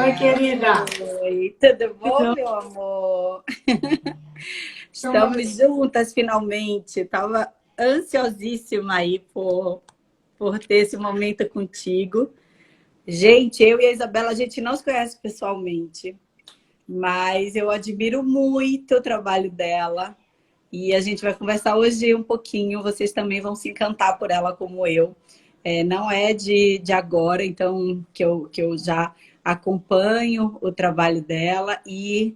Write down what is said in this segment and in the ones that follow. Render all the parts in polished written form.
Oi, querida. Oi, tudo bom, meu amor? Estamos juntas finalmente. Estava ansiosíssima aí por ter esse momento contigo. Gente, eu e a Isabela, a gente não se conhece pessoalmente, mas eu admiro muito o trabalho dela. E a gente vai conversar hoje um pouquinho. Vocês também vão se encantar por ela como eu. Não é de agora, então, que eu já acompanho o trabalho dela e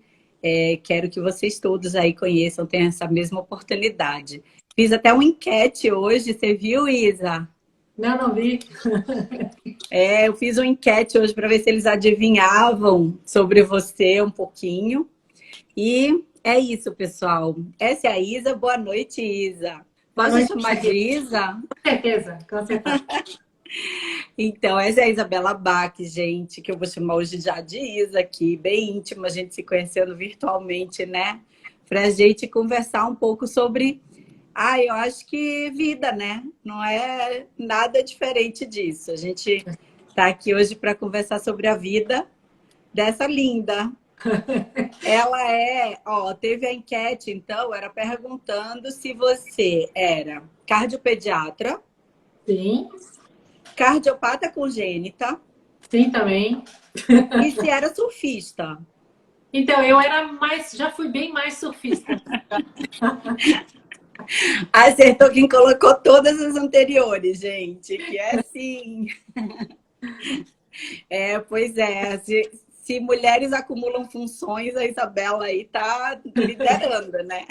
quero que vocês todos aí conheçam, tenham essa mesma oportunidade. Fiz até uma enquete hoje, você viu, Isa? Não vi. Eu fiz uma enquete hoje para ver se eles adivinhavam sobre você um pouquinho. E é isso, pessoal. Essa é a Isa. Boa noite, Isa. Boa Posso noite, chamar de Isa? com certeza, com certeza. Então, essa é a Isabela Bach, gente, que eu vou chamar hoje já de Isa aqui, bem íntima, a gente se conhecendo virtualmente, né? Pra gente conversar um pouco sobre, eu acho que vida, né? Não é nada diferente disso. A gente tá aqui hoje para conversar sobre a vida dessa linda. Ela teve a enquete, então, era perguntando se você era cardiopediatra, Sim, cardiopata congênita, sim também. e se era surfista. Então, eu era mais, já fui bem mais surfista. Acertou quem colocou todas as anteriores, gente. Que é assim. Pois é. Se mulheres acumulam funções, a Isabela aí tá liderando, né?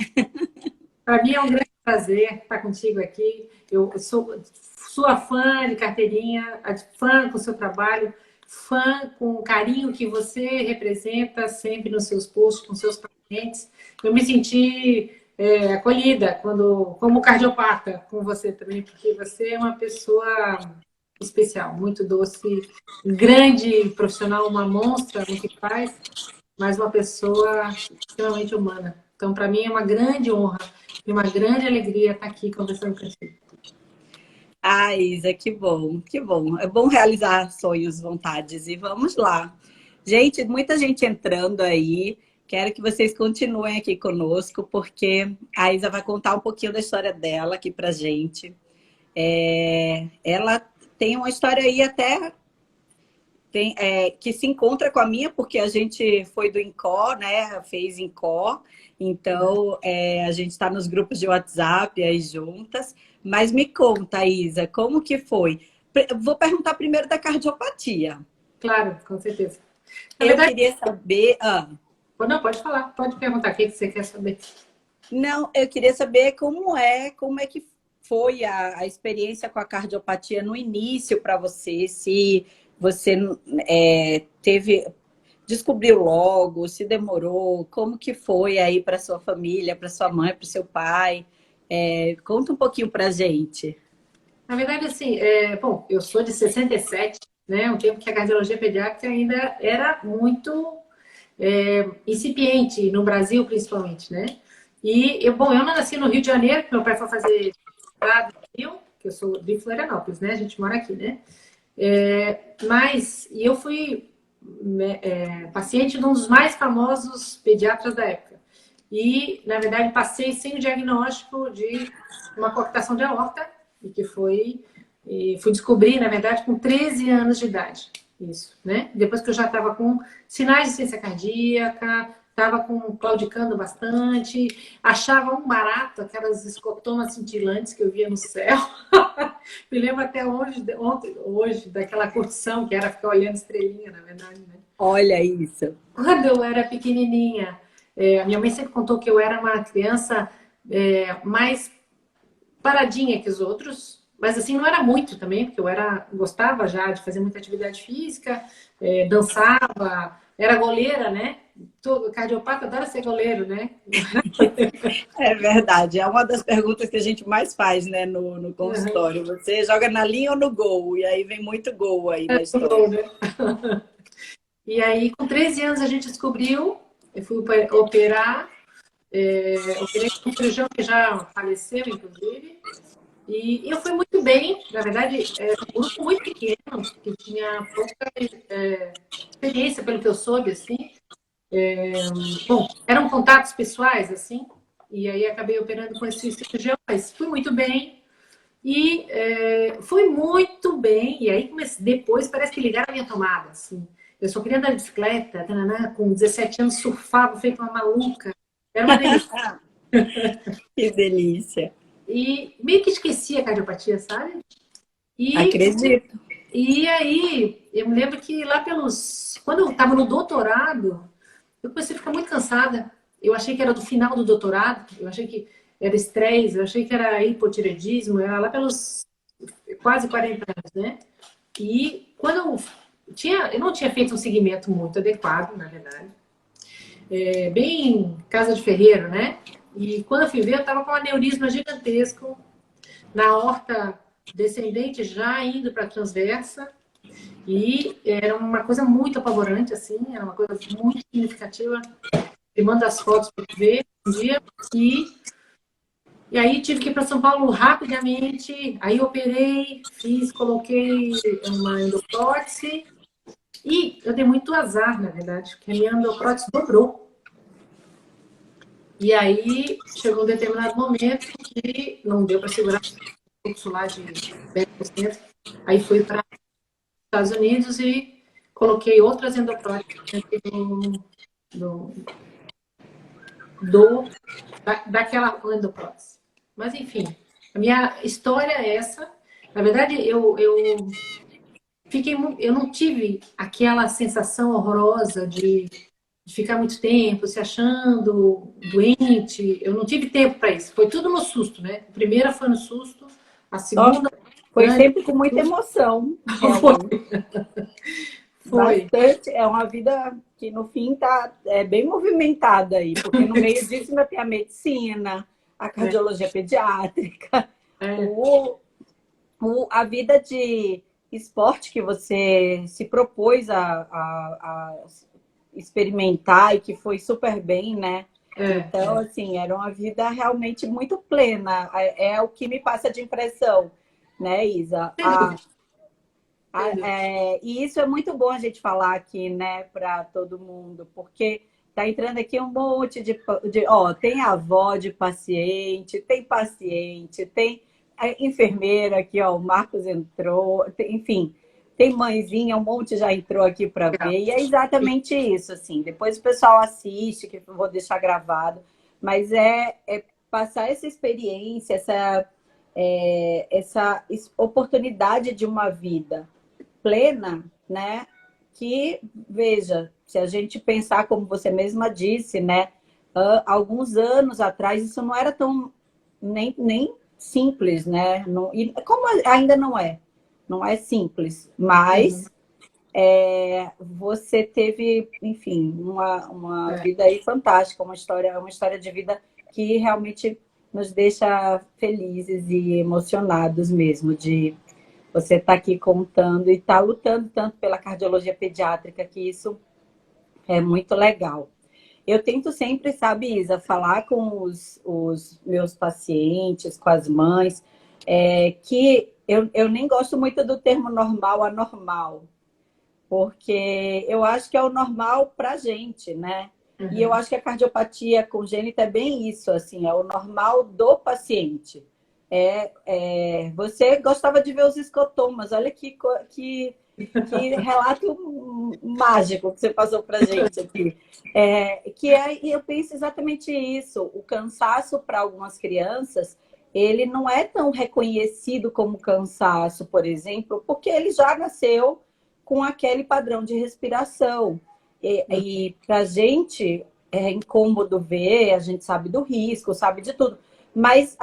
Para mim é um grande prazer estar contigo aqui. Eu sou sua fã de carteirinha, fã com o seu trabalho, fã com o carinho que você representa sempre nos seus posts, com seus pacientes. Eu me senti acolhida como cardiopata com você também, porque você é uma pessoa especial, muito doce, grande profissional, uma monstra no que faz, mas uma pessoa extremamente humana. Então, para mim é uma grande honra e uma grande alegria estar aqui conversando contigo. Isa, que bom, que bom. É bom realizar sonhos, vontades. E vamos lá. Gente, muita gente entrando aí. Quero que vocês continuem aqui conosco, porque a Isa vai contar um pouquinho da história dela aqui pra gente. Ela tem uma história aí até que se encontra com a minha, porque a gente foi do INCOR, né? Fez INCOR, então a gente está nos grupos de WhatsApp aí juntas. Mas me conta, Isa, como que foi? Vou perguntar primeiro da cardiopatia. Claro, com certeza. Na Eu verdade, queria saber. não, pode falar, pode perguntar o que você quer saber. Não, eu queria saber como é que foi a experiência com a cardiopatia no início para você, se você descobriu logo, se demorou, como que foi aí para sua família, para sua mãe, para o seu pai? Conta um pouquinho para a gente. Na verdade, assim, bom, eu sou de 67, né? Um tempo que a cardiologia pediátrica ainda era muito incipiente, no Brasil principalmente, né? E, eu não nasci no Rio de Janeiro, que meu pai foi fazer mestrado no Rio, que eu sou de Florianópolis, né? A gente mora aqui, né? Mas eu fui paciente de um dos mais famosos pediatras da época. E, na verdade, passei sem o diagnóstico de uma coartação de aorta, e fui descobrir, na verdade, com 13 anos de idade. Isso, né? Depois que eu já estava com sinais de ciência cardíaca, estava claudicando bastante, achava um barato aquelas escotomas cintilantes que eu via no céu. Me lembro até hoje daquela curtição que era ficar olhando estrelinha, na verdade, né? Olha isso. Quando eu era pequenininha, a minha mãe sempre contou que eu era uma criança mais paradinha que os outros, mas assim, não era muito também, porque gostava já de fazer muita atividade física, dançava, era goleira, né? Todo cardiopata adora ser goleiro, né? É verdade, é uma das perguntas que a gente mais faz, né, no consultório. Você joga na linha ou no gol? E aí vem muito gol aí na história. E aí, com 13 anos, a gente descobriu, eu fui operar, operei um cirurgião que já faleceu, inclusive, E eu fui muito bem, na verdade, um grupo muito pequeno, que tinha pouca experiência, pelo que eu soube, assim. Bom, eram contatos pessoais, assim, e aí acabei operando com esse cirurgião, mas fui muito bem. E fui muito bem. E aí, depois, parece que ligaram a minha tomada, assim. Eu só queria andar de bicicleta, tananá, com 17 anos, surfava, feito uma maluca. Era uma delícia. Que delícia. E meio que esqueci a cardiopatia, sabe? E, Acredito. e aí, eu me lembro que lá pelos... Quando eu estava no doutorado, eu comecei a ficar muito cansada. Eu achei que era do final do doutorado, eu achei que era estresse, eu achei que era hipotireoidismo, era lá pelos quase 40 anos, né? E quando eu não tinha feito um segmento muito adequado, na verdade, bem casa de ferreiro, né? E quando eu fui ver, eu estava com um aneurisma gigantesco na aorta descendente, já indo para a transversa, e era uma coisa muito apavorante, assim, era uma coisa muito significativa. Eu mando as fotos para ver um dia, e aí tive que ir para São Paulo rapidamente, aí operei, coloquei uma endoprótese, e eu dei muito azar, na verdade, porque a minha endoprótese dobrou. E aí chegou um determinado momento que não deu para segurar o fluxo lá de 10%. Aí fui para os Estados Unidos e coloquei outras endopróteses do, daquela endoprótese. Mas enfim, a minha história é essa. Na verdade, eu não tive aquela sensação horrorosa de ficar muito tempo se achando doente. Eu não tive tempo para isso. Foi tudo no susto, né? A primeira foi no susto, a Nossa, segunda foi sempre com muita emoção, realmente. foi. Bastante. É uma vida que, no fim, tá bem movimentada aí, porque no meio disso ainda tem a medicina, a cardiologia pediátrica, É, a vida de esporte que você se propôs a experimentar e que foi super bem, né? Então, assim, era uma vida realmente muito plena. É o que me passa de impressão, né, Isa? E isso é muito bom a gente falar aqui, né, para todo mundo, porque tá entrando aqui um monte ó, tem avó de paciente, tem a enfermeira aqui, ó, o Marcos entrou, enfim, tem mãezinha, um monte já entrou aqui para ver, e é exatamente isso, assim. Depois o pessoal assiste, que eu vou deixar gravado, mas é passar essa experiência, essa oportunidade de uma vida plena, né? Que, veja, se a gente pensar como você mesma disse, né? Alguns anos atrás isso não era tão nem simples, né? Não, e como ainda não é simples, mas você teve, enfim, uma vida aí fantástica, uma história de vida que realmente nos deixa felizes e emocionados mesmo de você está aqui contando e está lutando tanto pela cardiologia pediátrica, que isso é muito legal. Eu tento sempre, sabe, Isa, falar com os meus pacientes, com as mães, que eu nem gosto muito do termo normal, anormal, porque eu acho que é o normal para a gente, né? E eu acho que a cardiopatia congênita é bem isso, assim, é o normal do paciente. Você gostava de ver os escotomas, olha que relato mágico que você passou para a gente aqui. E eu penso exatamente isso, o cansaço para algumas crianças, ele não é tão reconhecido como cansaço, por exemplo, porque ele já nasceu com aquele padrão de respiração. E para a gente é incômodo ver, a gente sabe do risco, sabe de tudo. Mas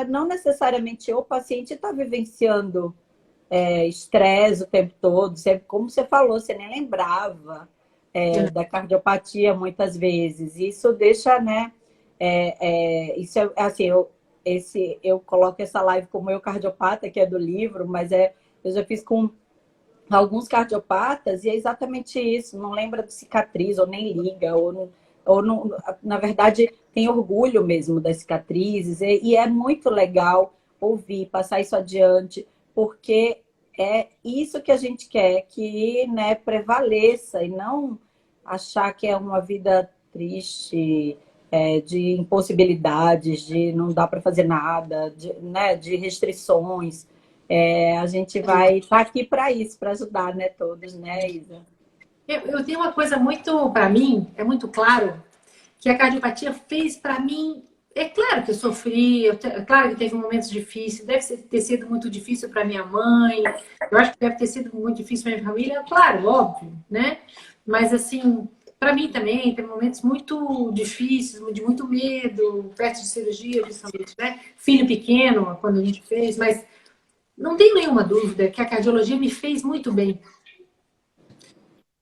não necessariamente o paciente está vivenciando estresse o tempo todo. Como você falou, você nem lembrava da cardiopatia muitas vezes. Isso deixa, né? Isso é assim, eu coloco essa live como eu cardiopata, que é do livro, mas eu já fiz com alguns cardiopatas e é exatamente isso. Não lembra de cicatriz, ou nem liga, ou não, na verdade, tem orgulho mesmo das cicatrizes, e é muito legal ouvir, passar isso adiante, porque é isso que a gente quer, que, né, prevaleça e não achar que é uma vida triste, de impossibilidades, de não dá para fazer nada, de, né, de restrições. A gente vai estar aqui para isso, para ajudar, né, todos, né, Isa? Eu tenho uma coisa muito, para mim, é muito claro, que a cardiopatia fez para mim. É claro que eu sofri, é claro que teve momentos difíceis, ter sido muito difícil para minha mãe, eu acho que deve ter sido muito difícil para minha família, claro, óbvio, né? Mas assim, para mim também, teve momentos muito difíceis, de muito medo, perto de cirurgia, principalmente, né? Filho pequeno, quando a gente fez, mas não tenho nenhuma dúvida que a cardiologia me fez muito bem.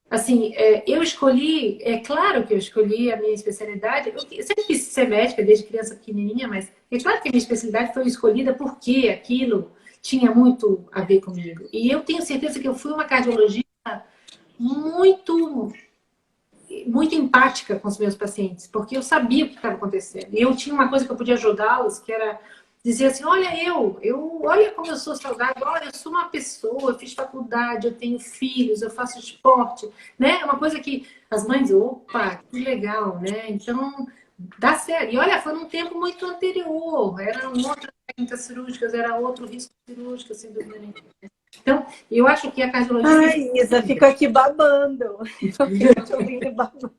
Assim, eu escolhi, é claro que eu escolhi a minha especialidade. Eu sempre quis ser médica desde criança pequenininha, mas é claro que a minha especialidade foi escolhida porque aquilo tinha muito a ver comigo. E eu tenho certeza que eu fui uma cardiologista muito, muito empática com os meus pacientes, porque eu sabia o que estava acontecendo. E eu tinha uma coisa que eu podia ajudá-los, que era dizer assim, olha olha como eu sou saudável, olha, eu sou uma pessoa, eu fiz faculdade, eu tenho filhos, eu faço esporte, né? É uma coisa que as mães, opa, que legal, né? Então, dá certo. E olha, foi num tempo muito anterior, eram outras técnicas cirúrgicas, era outro risco cirúrgico, sem dúvida nenhuma. Então, eu acho que a cardiologia... Ai, Isa, fico aqui babando. Eu fico te ouvindo babando.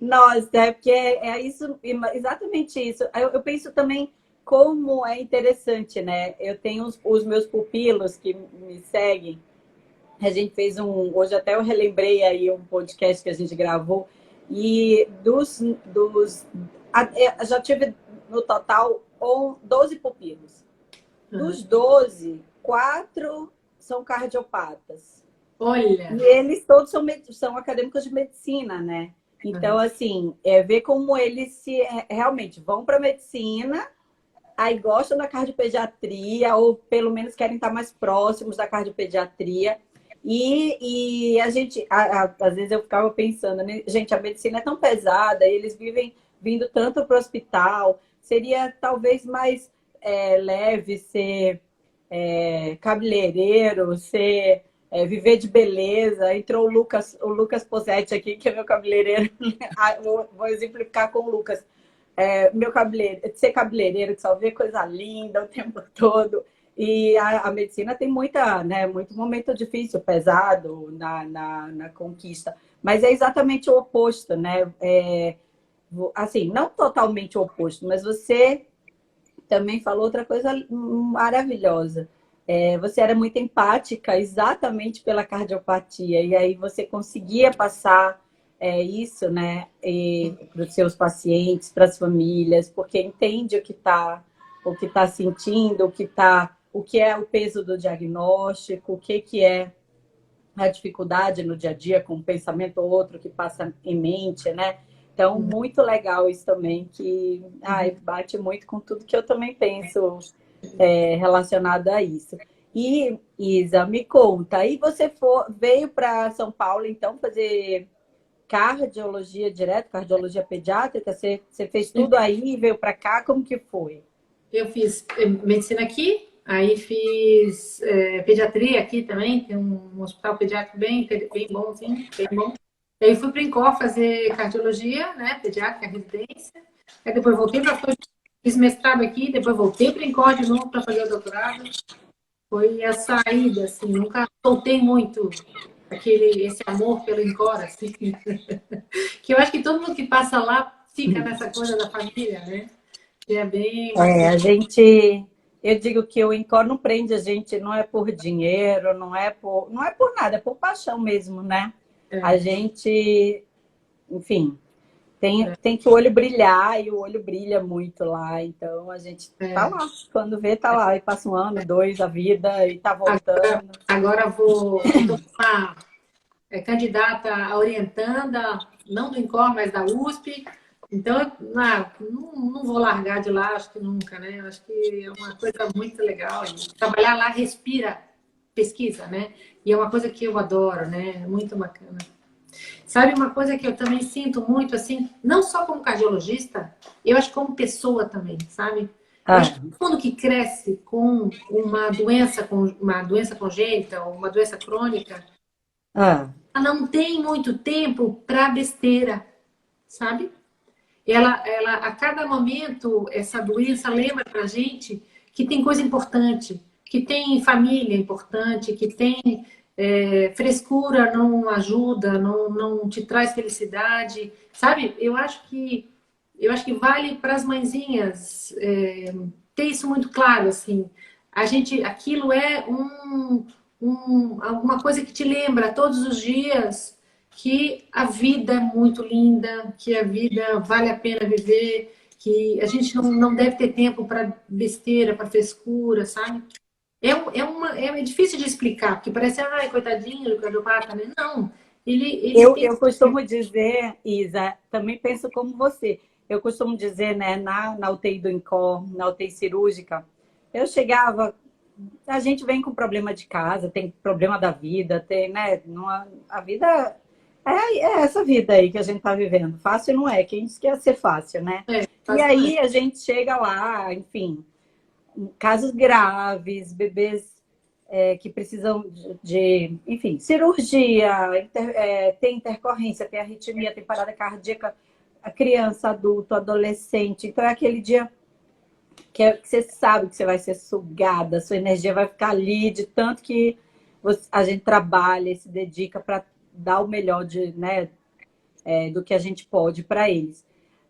Nossa, porque é isso, exatamente isso. Eu penso também como é interessante, né? Eu tenho os meus pupilos que me seguem. A gente fez hoje até eu relembrei aí um podcast que a gente gravou. E já tive no total 12 pupilos. Dos 12, 4 são cardiopatas. Olha! E eles todos são acadêmicos de medicina, né? Então, assim, ver como eles realmente vão para medicina, aí gostam da cardiopediatria, ou pelo menos querem estar mais próximos da cardiopediatria. E a gente, às vezes eu ficava pensando, né? Gente, a medicina é tão pesada, eles vivem vindo tanto para o hospital, seria talvez mais leve ser cabeleireiro, viver de beleza. Entrou o Lucas Posetti aqui, que é meu cabeleireiro. Vou exemplificar com o Lucas. Meu cabeleireiro, ser cabeleireiro, que só vê coisa linda o tempo todo. E a medicina tem muito momento difícil, pesado na conquista. Mas é exatamente o oposto, né? Assim, não totalmente o oposto, mas você também falou outra coisa maravilhosa. Você era muito empática exatamente pela cardiopatia, e aí você conseguia passar isso, né, para os seus pacientes, para as famílias, porque entende o que tá sentindo, o que é o peso do diagnóstico, o que é a dificuldade no dia a dia com um pensamento ou outro que passa em mente, né? Então, muito legal isso também, que bate muito com tudo que eu também penso relacionado a isso. E, Isa, me conta, aí você veio para São Paulo, então, fazer cardiologia direto, cardiologia pediátrica? Você fez tudo aí e veio para cá? Como que foi? Eu fiz medicina aqui, aí fiz pediatria aqui também, tem um hospital pediátrico bem bom, assim, bem bom. Aí fui para o INCOR fazer cardiologia, né, pediátrica, residência. Aí depois voltei para fiz mestrado aqui, depois voltei para o INCOR de novo para fazer o doutorado. Foi a saída, assim, nunca soltei muito esse amor pelo INCOR, assim. Que eu acho que todo mundo que passa lá fica nessa coisa da família, né? Que é bem bacana. Eu digo que o INCOR não prende a gente, não é por dinheiro, não é por nada, é por paixão mesmo, né? A gente, enfim, tem que o olho brilhar e o olho brilha muito lá, então a gente tá lá, quando vê, tá lá, e passa um ano, dois, a vida, e tá voltando. Agora vou uma candidata a orientanda, não do INCOR, mas da USP. Então, não vou largar de lá, acho que nunca, né? Acho que é uma coisa muito legal. E trabalhar lá respira pesquisa, né? E é uma coisa que eu adoro, né? É muito bacana. Sabe uma coisa que eu também sinto muito, assim, não só como cardiologista, eu acho que como pessoa também, sabe? Eu Ah, acho que todo mundo que cresce com uma doença congênita ou uma doença crônica, ah, ela não tem muito tempo para besteira, sabe? A cada momento, essa doença lembra para a gente que tem coisa importante, que tem família importante, que tem frescura não ajuda, não te traz felicidade, sabe? Eu acho que vale para as mãezinhas ter isso muito claro, assim. Aquilo é alguma coisa que te lembra todos os dias que a vida é muito linda, que a vida vale a pena viver, que a gente não deve ter tempo para besteira, para frescura, sabe? É difícil de explicar, porque parece, ai, coitadinho do cardiopata, né? Não, ele tem. eu costumo dizer, Isa, também penso como você. Eu costumo dizer, né, na UTI do INCOR, na UTI cirúrgica, eu chegava, a gente vem com problema de casa, tem problema da vida, tem, né, a vida é essa vida aí que a gente está vivendo. Fácil não é, quem disse que ia ser fácil, né? E Faz aí a gente chega lá, enfim, casos graves, bebês que precisam enfim, cirurgia, tem intercorrência, tem arritmia, tem parada cardíaca, a criança, adulto, adolescente. Então é aquele dia que você sabe que você vai ser sugada, sua energia vai ficar ali, de tanto que a gente trabalha e se dedica para dar o melhor né, do que a gente pode para eles.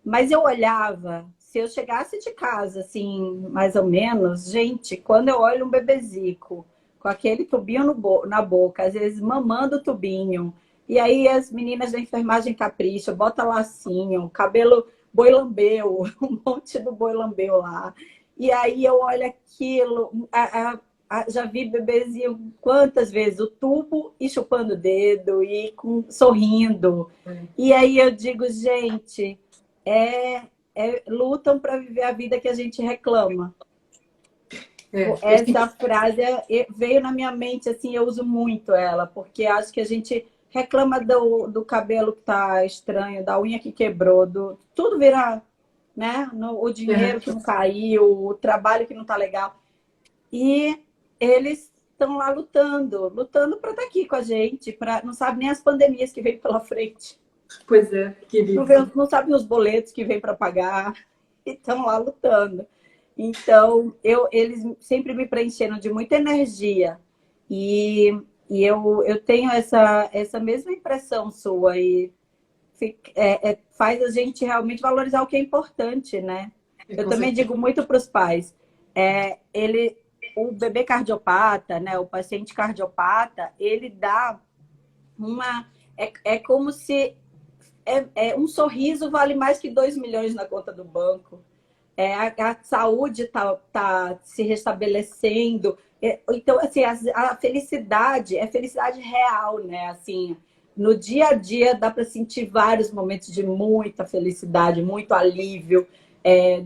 Mas eu olhava, se eu chegasse de casa, assim, mais ou menos, gente, quando eu olho um bebezico com aquele tubinho na boca, às vezes mamando o tubinho, e aí as meninas da enfermagem capricha, bota lacinho, cabelo boi lambeu, um monte do boi lambeu lá. E aí eu olho aquilo, já vi bebezinho quantas vezes, o tubo e chupando o dedo, e sorrindo. E aí eu digo, gente, lutam para viver a vida que a gente reclama. Essa frase veio na minha mente, assim, eu uso muito ela, porque acho que a gente reclama do cabelo que tá estranho, da unha que quebrou, tudo vira, né? O dinheiro que não caiu, o trabalho que não tá legal. E eles estão lá lutando para estar aqui com a gente, não sabe nem as pandemias que vem pela frente. Pois é, querido. Não sabem os boletos que vem para pagar, e estão lá lutando. Então, eles sempre me preencheram de muita energia. E eu tenho essa mesma impressão sua. E faz a gente realmente valorizar o que é importante, né? Eu também digo muito para os pais. O bebê cardiopata, né, o paciente cardiopata, ele dá uma... É como se um sorriso vale mais que 2 milhões na conta do banco. A saúde tá se restabelecendo. Então, assim, a felicidade é felicidade real, né? Assim, no dia a dia dá para sentir vários momentos de muita felicidade, muito alívio.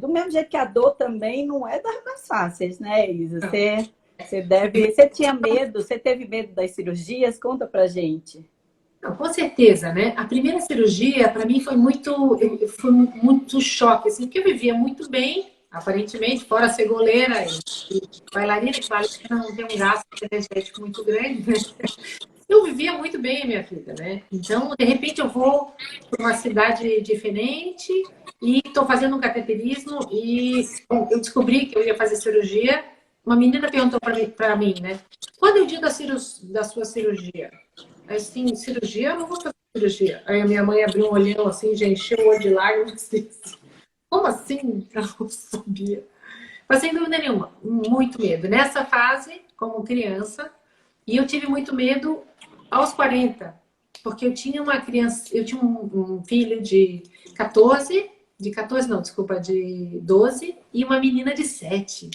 Do mesmo jeito que a dor também não é das mais fáceis, né, Isa? Você tinha medo, você teve medo das cirurgias? Conta pra gente. Não, com certeza, né? A primeira cirurgia, para mim, foi muito choque, assim, porque eu vivia muito bem, aparentemente, fora ser goleira e bailarina, que bailarina não tem um gasto energético muito grande, né? Eu vivia muito bem a minha vida, né? Então, de repente, eu vou para uma cidade diferente e estou fazendo um cateterismo e eu descobri que eu ia fazer cirurgia. Uma menina perguntou para mim, né? Quando é o dia da sua cirurgia? Assim, cirurgia? Eu não vou fazer cirurgia. Aí a minha mãe abriu um olhão assim, já encheu o olho de lágrimas. Assim, como assim? Eu não sabia. Mas sem dúvida nenhuma, muito medo. Nessa fase, como criança, e eu tive muito medo aos 40, porque eu tinha uma criança, eu tinha um filho de 14 não, desculpa, de 12, e uma menina de 7,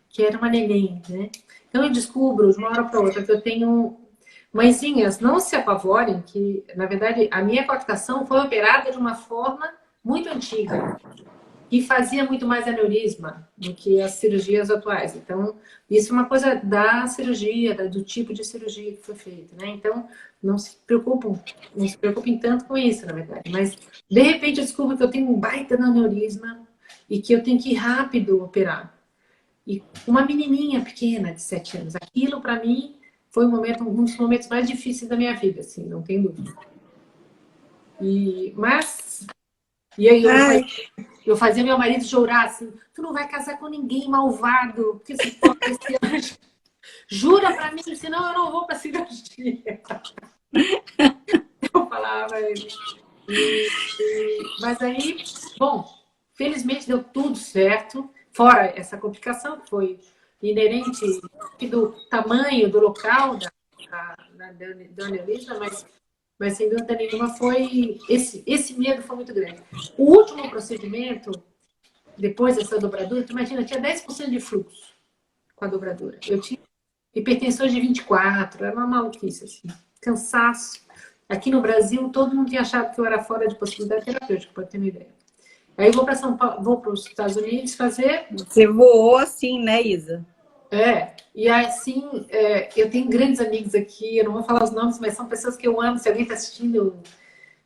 que era uma neném, né? Então eu descubro de uma hora para outra que eu tenho... Mãezinhas, não se apavorem que, na verdade, a minha coartação foi operada de uma forma muito antiga e fazia muito mais aneurisma do que as cirurgias atuais. Então, isso é uma coisa da cirurgia, do tipo de cirurgia que foi feita, né? Então, não se preocupem tanto com isso, na verdade. Mas, de repente, eu descubro que eu tenho um baita no aneurisma e que eu tenho que ir rápido operar. e uma menininha pequena de 7 anos. Aquilo, para mim, foi um dos momentos mais difíceis da minha vida, assim, não tem dúvida. E aí Ai, eu fazia meu marido chorar assim, tu não vai casar com ninguém malvado, porque se for esse anjo, jura pra mim, senão eu não vou pra cirurgia. Eu falava ele. Mas aí, bom, felizmente deu tudo certo, fora essa complicação que foi inerente do tamanho do local da aneurisma, mas sem dúvida nenhuma foi esse medo foi muito grande. O último procedimento, depois dessa dobradura, tu imagina, tinha 10% de fluxo com a dobradura. Eu tinha hipertensões de 24, era uma maluquice, assim. Cansaço. Aqui no Brasil, todo mundo tinha achado que eu era fora de possibilidade terapêutica, para ter uma ideia. Aí eu vou para São Paulo, vou para os Estados Unidos fazer. você voou assim, né, Isa? E assim, eu tenho grandes amigos aqui, eu não vou falar os nomes, mas são pessoas que eu amo. Se alguém está assistindo, eu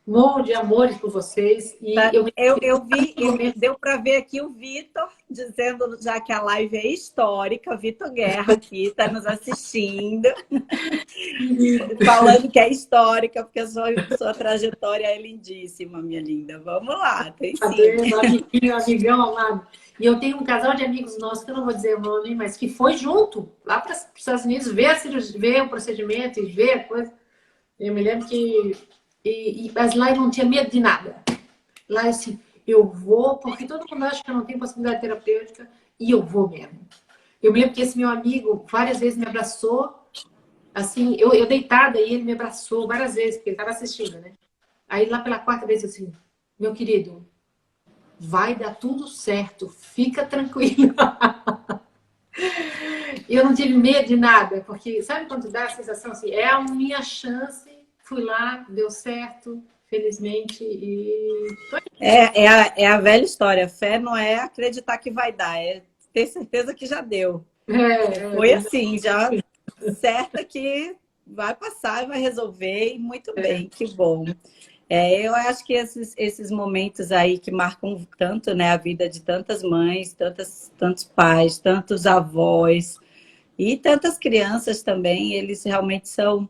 morro de amores por vocês. E Tá. eu Eu vi, deu para ver aqui o Vitor dizendo já que a live é histórica. Vitor Guerra aqui está nos assistindo, falando que é histórica, porque a sua trajetória é lindíssima, minha linda. Vamos lá, tem sim. amiguinho, amigão amado. E eu tenho um casal de amigos nossos, que eu não vou dizer o nome, mas que foi junto lá para os Estados Unidos ver a cirurgia, ver o procedimento e ver a coisa. Eu me lembro que. Mas lá eu não tinha medo de nada. Lá assim, eu vou, porque todo mundo acha que eu não tenho possibilidade terapêutica, e eu vou mesmo. Eu me lembro que esse meu amigo várias vezes me abraçou, assim, eu deitada e ele me abraçou várias vezes, porque ele estava assistindo, né? Aí lá pela quarta vez, assim, meu querido, vai dar tudo certo, fica tranquilo. E eu não tive medo de nada, porque sabe quando dá a sensação assim, é a minha chance, fui lá, deu certo, felizmente, e É a velha história. Fé não é acreditar que vai dar, é ter certeza que já deu. Foi assim, já certa que vai passar e vai resolver, e muito bem, que bom. Eu acho que esses momentos aí que marcam tanto, né, a vida de tantas mães, tantos pais, tantos avós e tantas crianças também, eles realmente são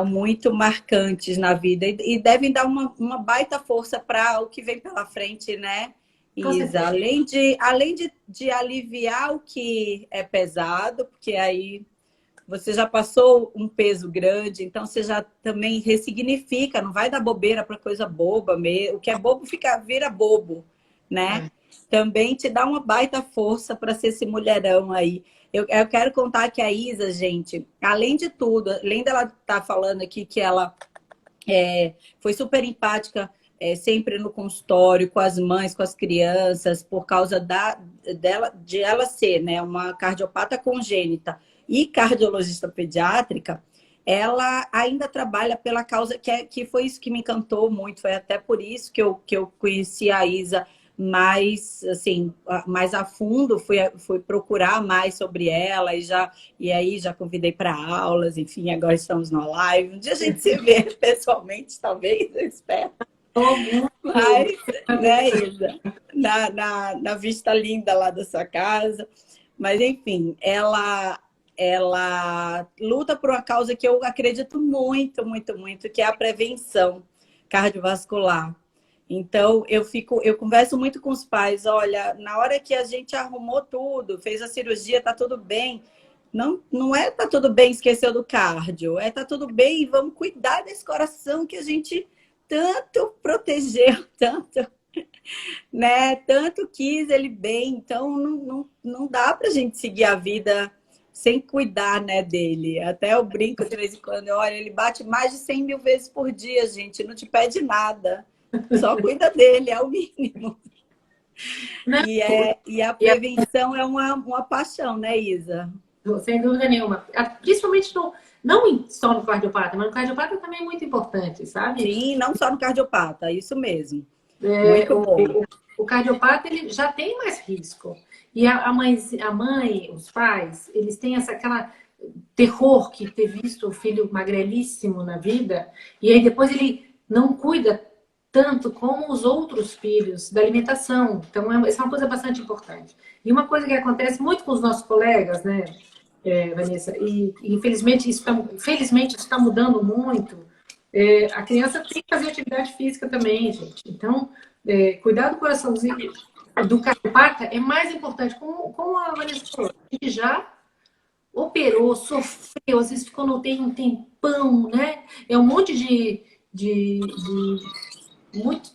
muito marcantes na vida e devem dar uma baita força para o que vem pela frente, né, Isa? Além de aliviar o que é pesado, porque aí você já passou um peso grande, então você já também ressignifica, não vai dar bobeira para coisa boba mesmo. O que é bobo vira bobo, né? Também te dá uma baita força para ser esse mulherão aí. Eu quero contar que a Isa, gente, além de tudo, além dela estar falando aqui que ela foi super empática, sempre no consultório, com as mães, com as crianças, por causa de ela ser, né, uma cardiopata congênita e cardiologista pediátrica, ela ainda trabalha pela causa, que foi isso que me encantou muito, foi até por isso que eu conheci a Isa mais, assim, mais a fundo, fui procurar mais sobre ela e aí já convidei para aulas, enfim, agora estamos na live. Um dia a gente se vê pessoalmente, talvez, eu espero. Mas, né, Isa, na vista linda lá da sua casa. Mas, enfim, ela luta por uma causa que eu acredito muito, muito, muito, que é a prevenção cardiovascular. Então, eu converso muito com os pais, olha, na hora que a gente arrumou tudo, fez a cirurgia, tá tudo bem. Não é tá tudo bem, esqueceu do cardio, tá tudo bem e vamos cuidar desse coração que a gente tanto protegeu, tanto, né? Tanto quis ele bem. Então, não dá pra gente seguir a vida sem cuidar, né, dele. Até eu brinco de vez em quando, olha, ele bate mais de 100 mil vezes por dia, gente, não te pede nada. Só cuida dele, é o mínimo. E a prevenção é uma paixão, né, Isa? Sem dúvida nenhuma. Principalmente não só no cardiopata, mas no cardiopata também é muito importante, sabe? Sim, não só no cardiopata, isso mesmo. Muito bom. O cardiopata ele já tem mais risco. E a mãe, os pais, eles têm aquela terror que ter visto o filho magrelíssimo na vida, e aí depois ele não cuida tanto como os outros filhos da alimentação. Então, essa é uma coisa bastante importante. E uma coisa que acontece muito com os nossos colegas, né, Vanessa, e infelizmente felizmente isso está mudando muito, a criança tem que fazer atividade física também, gente. Então, cuidar do coraçãozinho do cardiopata é mais importante. Como a Vanessa falou, a gente já operou, sofreu, às vezes ficou no UTI um tempão, né? É um monte de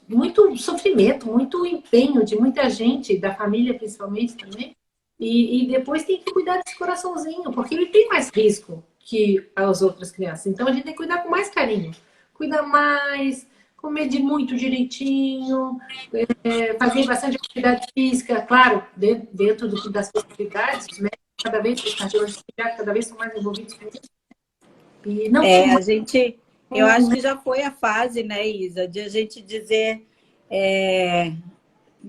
muito sofrimento, muito empenho de muita gente, da família principalmente também. E depois tem que cuidar desse coraçãozinho, porque ele tem mais risco que as outras crianças. Então a gente tem que cuidar com mais carinho. Cuidar mais, comer de muito direitinho, fazer bastante atividade física, claro, dentro das possibilidades, os médicos cada vez, os cardiologistas cada vez são mais envolvidos com isso. E não eu acho que já foi a fase, né, Isa, de a gente dizer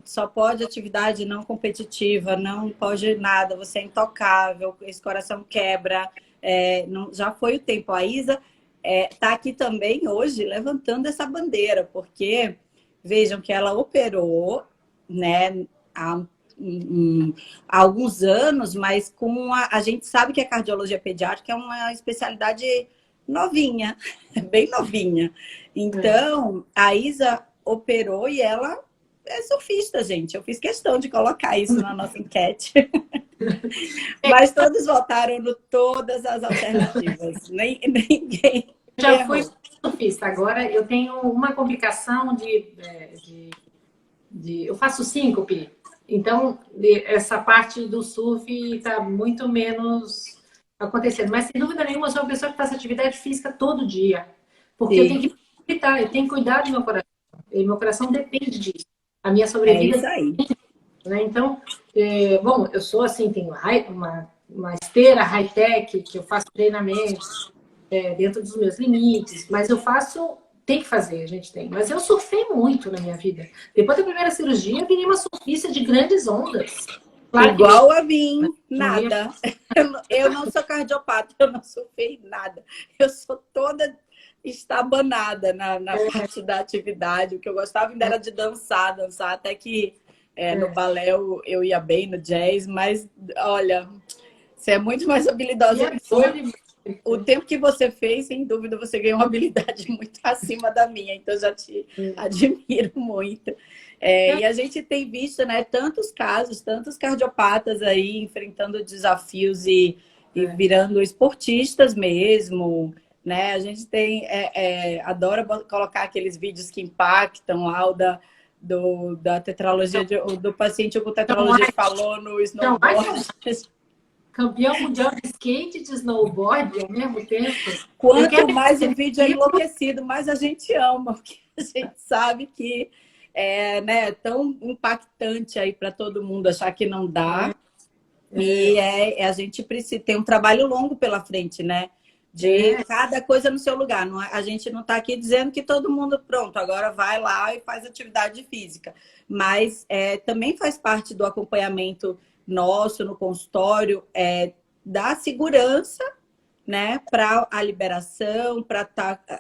só pode atividade não competitiva, não pode nada, você é intocável, esse coração quebra. Já foi o tempo. A Isa está aqui também hoje levantando essa bandeira, porque vejam que ela operou, né, há alguns anos, mas a gente sabe que a cardiologia pediátrica é uma especialidade novinha, bem novinha. Então, a Isa operou e ela é surfista, gente. Eu fiz questão de colocar isso na nossa enquete. Mas todos votaram no todas as alternativas. Ninguém já fui surfista. Agora eu tenho uma complicação eu faço síncope. Então, essa parte do surf está muito menos acontecendo. Mas, sem dúvida nenhuma, eu sou uma pessoa que faz atividade física todo dia. Porque eu tenho que evitar, eu tenho que cuidar do meu coração. E meu coração depende disso. A minha sobrevida... É isso aí. Né? Então, bom, eu sou assim, tenho uma esteira high-tech, que eu faço treinamentos dentro dos meus limites, mas eu faço... Tem que fazer, a gente tem. Mas eu surfei muito na minha vida. Depois da primeira cirurgia, eu virei uma surfista de grandes ondas. Claro igual a mim, nada. Eu não sou cardiopata, eu não surfei nada. Eu sou toda estabanada na parte da atividade. O que eu gostava ainda era de dançar até que no balé eu ia bem, no jazz, mas olha, você é muito mais habilidosa que eu. O tempo que você fez, sem dúvida, você ganhou uma habilidade muito acima da minha, então já te admiro muito. E a gente tem visto, né, tantos casos, tantos cardiopatas aí enfrentando desafios e virando esportistas mesmo, né? A gente tem, adora colocar aqueles vídeos que impactam lá da tetralogia, do paciente com tetralogia que falou no snowboard. Campeão mundial de skate e de snowboard ao mesmo tempo. Quanto mais o vídeo é enlouquecido, mais a gente ama, porque a gente sabe que é tão impactante aí para todo mundo achar que não dá. E a gente precisa ter um trabalho longo pela frente, né? De cada coisa no seu lugar. A gente não está aqui dizendo que todo mundo, pronto, agora vai lá e faz atividade física. Mas também faz parte do acompanhamento nosso no consultório, da segurança, né, para a liberação, para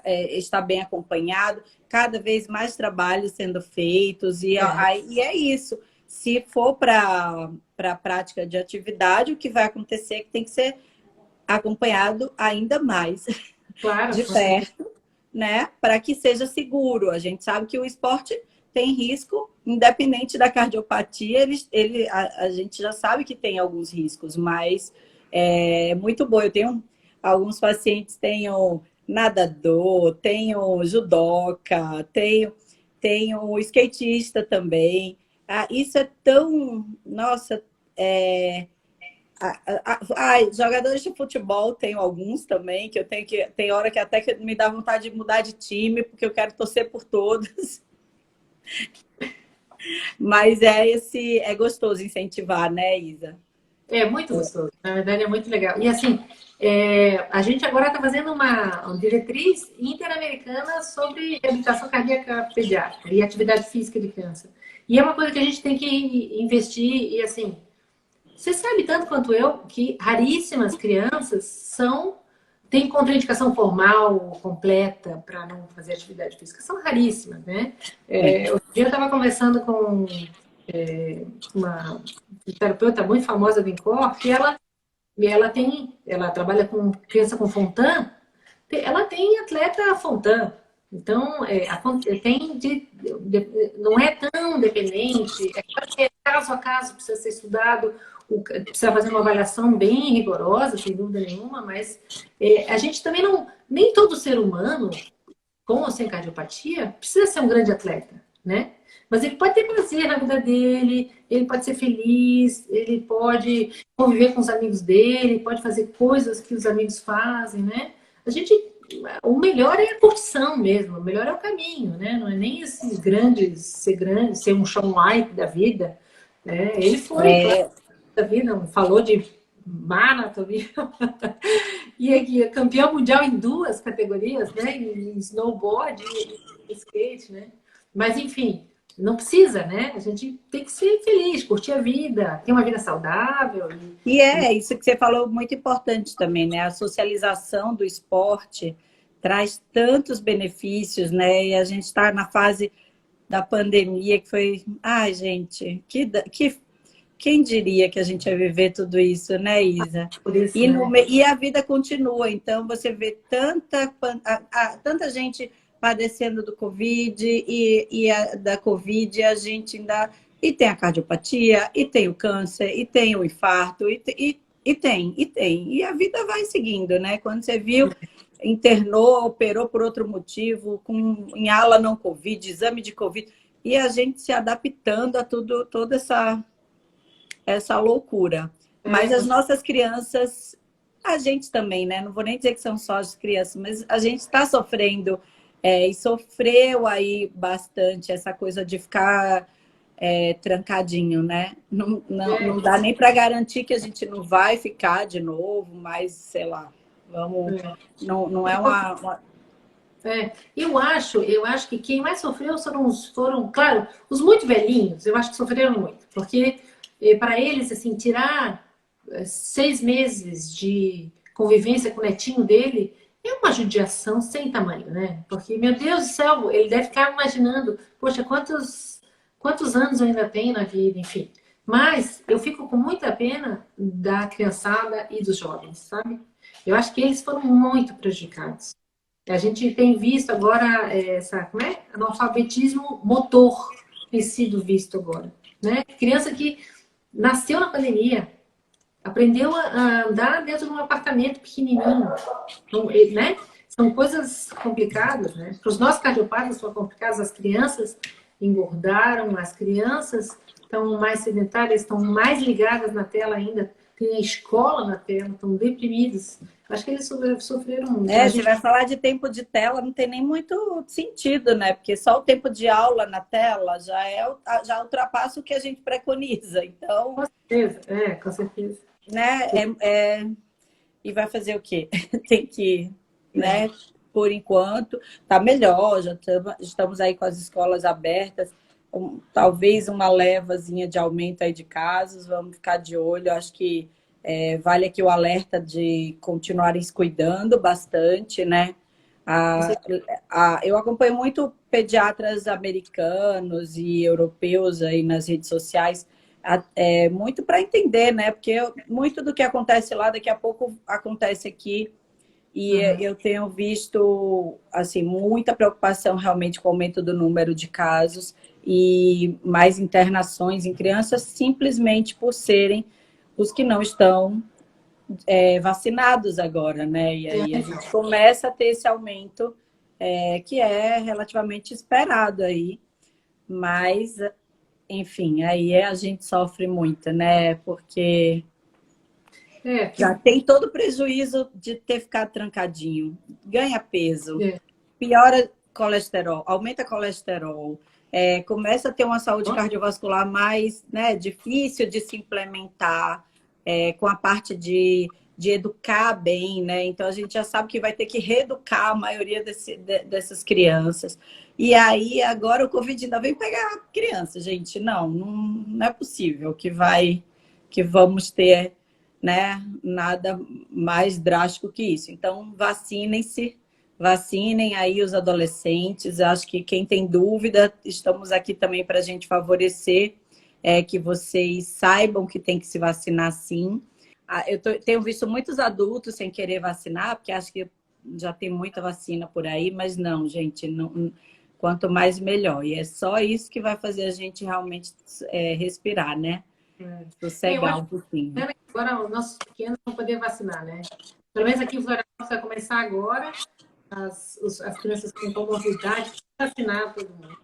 estar bem acompanhado, cada vez mais trabalhos sendo feitos, e é isso. Se for para a prática de atividade, o que vai acontecer é que tem que ser acompanhado ainda mais de perto, né, para que seja seguro. A gente sabe que o esporte tem risco, independente da cardiopatia, a gente já sabe que tem alguns riscos, mas é muito bom. Eu tenho alguns pacientes, tenho nadador, tenho judoca, tenho skatista também. Isso é tão... Nossa, jogadores de futebol, tenho alguns também, que eu tenho que... Tem hora que até que me dá vontade de mudar de time, porque eu quero torcer por todos. Mas é gostoso incentivar, né, Isa? É muito gostoso, na verdade é muito legal. E assim, a gente agora está fazendo uma diretriz interamericana sobre reabilitação cardíaca pediátrica e atividade física de criança. E é uma coisa que a gente tem que investir, e assim, você sabe tanto quanto eu que raríssimas crianças tem contraindicação formal completa para não fazer atividade física. São raríssimas, né? Outro dia eu estava conversando com uma terapeuta muito famosa do INCOR, ela trabalha com criança com Fontan, ela tem atleta Fontan. Então, não é tão dependente, é claro que caso a caso precisa ser estudado, precisa fazer uma avaliação bem rigorosa, sem dúvida nenhuma, mas a gente também não, nem todo ser humano, com ou sem cardiopatia, precisa ser um grande atleta, né? Mas ele pode ter prazer na vida dele, ele pode ser feliz, ele pode conviver com os amigos dele, pode fazer coisas que os amigos fazem, né? O melhor é a curtição mesmo, o melhor é o caminho, né? Não é nem esses ser um Shaun White da vida, né? Ele foi da vida, falou de maratona, e aqui, campeão mundial em duas categorias, né? Em snowboard e skate, né? Mas, enfim, não precisa, né? A gente tem que ser feliz, curtir a vida, ter uma vida saudável. E isso que você falou, muito importante também, né? A socialização do esporte traz tantos benefícios, né? E a gente está na fase da pandemia que foi... Ai, gente, quem diria que a gente ia viver tudo isso, né, Isa? Isso, e a vida continua, então você vê tanta gente padecendo do Covid da Covid, a gente ainda... E tem a cardiopatia, e tem o câncer, e tem o infarto, e tem. E a vida vai seguindo, né? Quando você viu, internou, operou por outro motivo, em ala não Covid, exame de Covid, e a gente se adaptando a toda essa loucura. Mas as nossas crianças, a gente também, né? Não vou nem dizer que são só as crianças, mas a gente está sofrendo e sofreu aí bastante essa coisa de ficar trancadinho, né? Não dá nem para garantir que a gente não vai ficar de novo, mas sei lá, vamos. Não é uma... Eu acho que quem mais sofreu foram, claro, os muito velhinhos, eu acho que sofreram muito, porque para eles, assim, tirar 6 meses de convivência com o netinho dele é uma judiação sem tamanho, né? Porque, meu Deus do céu, ele deve ficar imaginando, poxa, quantos anos eu ainda tenho na vida, enfim. Mas eu fico com muita pena da criançada e dos jovens, sabe? Eu acho que eles foram muito prejudicados. A gente tem visto agora analfabetismo motor tem sido visto agora, né? Criança que nasceu na pandemia, aprendeu a andar dentro de um apartamento pequenininho, né? São coisas complicadas, né? Para os nossos cardiopatas são complicadas, as crianças engordaram, as crianças estão mais sedentárias, estão mais ligadas na tela ainda, tem a escola na tela, estão deprimidas. Acho que eles sofreram muito. Você vai falar de tempo de tela, não tem nem muito sentido, né? Porque só o tempo de aula na tela já ultrapassa o que a gente preconiza. Então, com certeza, com certeza. Né? E vai fazer o quê? Tem que, né? Por enquanto, tá melhor, já estamos aí com as escolas abertas, talvez uma levazinha de aumento aí de casos, vamos ficar de olho, acho que vale aqui o alerta de continuarem se cuidando bastante, né? Eu acompanho muito pediatras americanos e europeus aí nas redes sociais, muito para entender, né? Porque muito do que acontece lá, daqui a pouco acontece aqui. E eu tenho visto assim, muita preocupação realmente com o aumento do número de casos e mais internações em crianças, simplesmente por serem os que não estão vacinados agora, né? E aí a gente começa a ter esse aumento que é relativamente esperado aí. Mas, enfim, aí a gente sofre muito, né? Porque já tem todo o prejuízo de ter ficado trancadinho. Ganha peso, piora colesterol, aumenta colesterol, começa a ter uma saúde cardiovascular mais, né, difícil de se implementar, com a parte de educar bem, né? Então a gente já sabe que vai ter que reeducar a maioria dessas crianças. E aí agora o Covid ainda vem pegar a criança, gente. Não é possível que vamos ter né? Nada mais drástico que isso. Então, vacinem-se, vacinem aí os adolescentes. Acho que quem tem dúvida, estamos aqui também para a gente favorecer que vocês saibam que tem que se vacinar sim. Tenho visto muitos adultos sem querer vacinar, porque acho que já tem muita vacina por aí, mas não, gente, não, quanto mais melhor. E é só isso que vai fazer a gente realmente respirar, né? Eu Sossegar acho um pouquinho. que agora os nossos pequenos vão poder vacinar, né? Pelo menos aqui em Florianópolis vai começar agora, as crianças com comorbidade, vacinar todo mundo.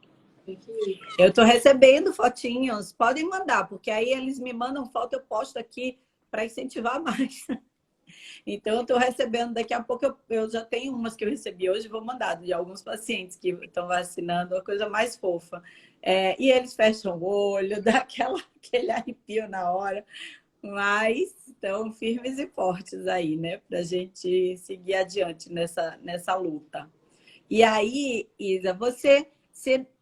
Eu estou recebendo fotinhos, podem mandar, porque aí eles me mandam foto, eu posto aqui para incentivar mais. Então, eu estou recebendo, daqui a pouco eu já tenho umas que eu recebi hoje, vou mandar de alguns pacientes que estão vacinando, a coisa mais fofa. E eles fecham o olho, dá aquele arrepio na hora, mas estão firmes e fortes aí, né? Para a gente seguir adiante nessa luta. E aí, Isa, você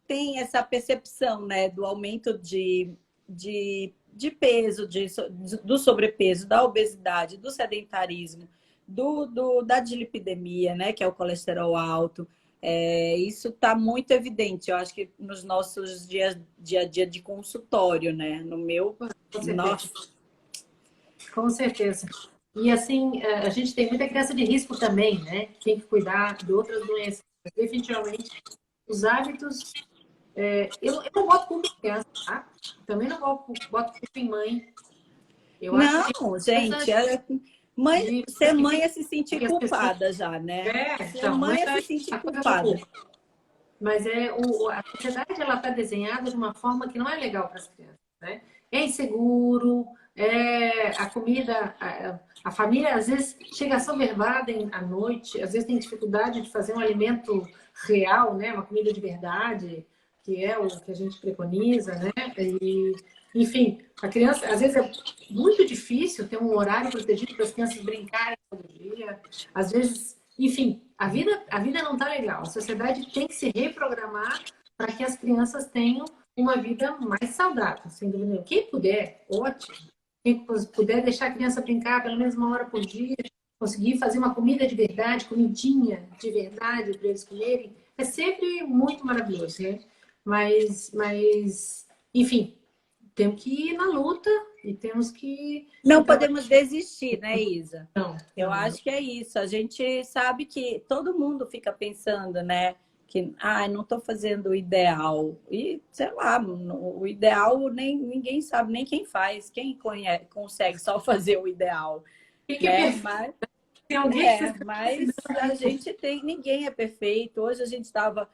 tem essa percepção, né, do aumento de peso, do sobrepeso, da obesidade, do sedentarismo, da dislipidemia, né, que é o colesterol alto. Isso está muito evidente, eu acho que nos nossos dia a dia de consultório, né? No meu, Com certeza. nossa. Com certeza. E assim, a gente tem muita criança de risco também, né? Tem que cuidar de outras doenças. Definitivamente, os hábitos. Eu não boto culpa em criança, tá? Também não boto culpa em mãe. Eu acho que Não, gente, ser mãe é se sentir culpada já, né? Ser então, mãe mas é se sentir a coisa do culpada. corpo. Mas a sociedade ela está desenhada de uma forma que não é legal para as crianças, né? É inseguro, a comida, a família às vezes chega assoberbada à noite, às vezes tem dificuldade de fazer um alimento real, né? Uma comida de verdade, que é o que a gente preconiza, né? E, enfim, a criança, às vezes é muito difícil ter um horário protegido para as crianças brincarem todo dia, às vezes, enfim, a vida não está legal. A sociedade tem que se reprogramar para que as crianças tenham uma vida mais saudável, sem dúvida nenhuma. Quem puder, ótimo. Quem puder deixar a criança brincar pelo menos 1 hora por dia, conseguir fazer uma comida de verdade, comidinha de verdade para eles comerem, é sempre muito maravilhoso, né? Mas, enfim, temos que ir na luta e temos que... Não podemos desistir, né, Isa? Não. Eu acho que é isso. A gente sabe que todo mundo fica pensando, né? Que não estou fazendo o ideal. E, sei lá, o ideal ninguém sabe, nem quem faz. Quem consegue só fazer o ideal. Né? Mas a gente ninguém é perfeito. Hoje a gente estava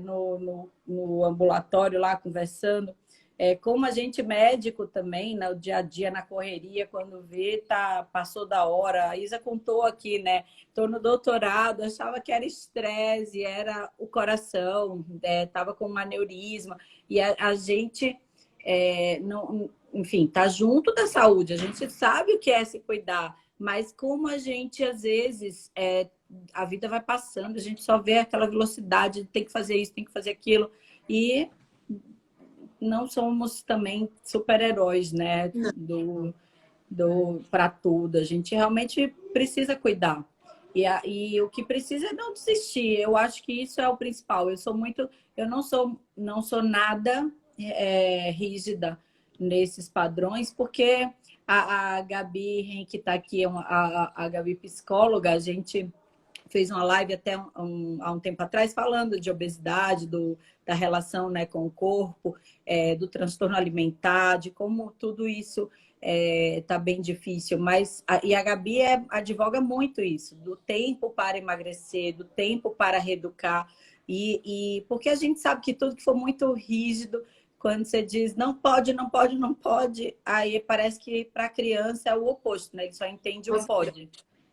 no ambulatório lá conversando. Como a gente médico também, no dia a dia, na correria, quando vê, passou da hora. A Isa contou aqui, né? Estou no doutorado, achava que era estresse, era o coração, estava com um aneurisma. E a gente, não, enfim, tá junto da saúde. A gente sabe o que é se cuidar, mas como a gente, às vezes, a vida vai passando, a gente só vê aquela velocidade, tem que fazer isso, tem que fazer aquilo. E não somos também super-heróis, né? Para tudo. A gente realmente precisa cuidar. E o que precisa é não desistir. Eu acho que isso é o principal. Eu não sou nada rígida nesses padrões, porque a Gabi, que está aqui, a Gabi psicóloga, a gente fez uma live até há um tempo atrás falando de obesidade, da relação, né, com o corpo, do transtorno alimentar, de como tudo isso está bem difícil. E a Gabi advoga muito isso, do tempo para emagrecer, do tempo para reeducar. E porque a gente sabe que tudo que for muito rígido, quando você diz não pode, não pode, não pode, aí parece que para a criança é o oposto, né? Ele só entende o pode.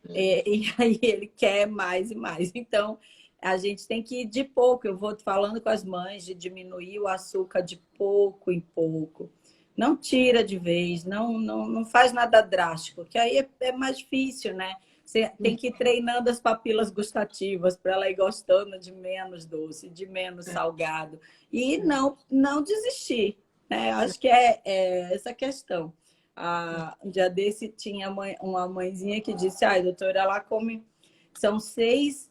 E aí ele quer mais e mais. Então, a gente tem que ir de pouco. Eu vou falando com as mães de diminuir o açúcar de pouco em pouco. Não tira de vez, não faz nada drástico, que aí é mais difícil, né? Você tem que ir treinando as papilas gustativas para ela ir gostando de menos doce, de menos salgado. E não desistir, né? Acho que é essa questão. Um dia desse tinha uma mãezinha que disse, ai, doutora, ela come... São seis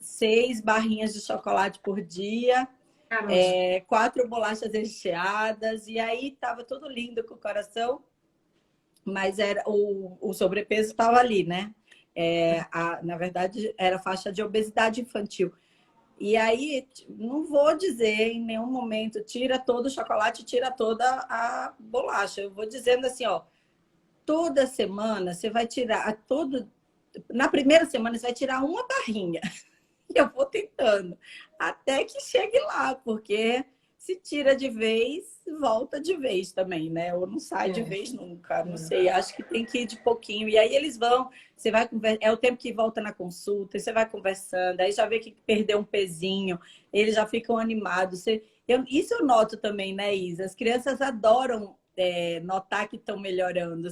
barrinhas de chocolate por dia, Caramba. 4 bolachas recheadas, e aí tava tudo lindo com o coração, mas era o sobrepeso estava ali, né? Na verdade, era faixa de obesidade infantil. E aí, não vou dizer em nenhum momento, tira todo o chocolate, tira toda a bolacha. Eu vou dizendo assim, ó, toda semana você vai tirar, na primeira semana você vai tirar uma barrinha. E eu vou tentando, até que chegue lá, porque se tira de vez, volta de vez também, né? Ou não sai de vez nunca, não sei. Acho que tem que ir de pouquinho. E aí eles vão, você vai conversar, é o tempo que volta na consulta, e você vai conversando, aí já vê que perdeu um pezinho, eles já ficam animados. Isso eu noto também, né, Isa? As crianças adoram notar que estão melhorando.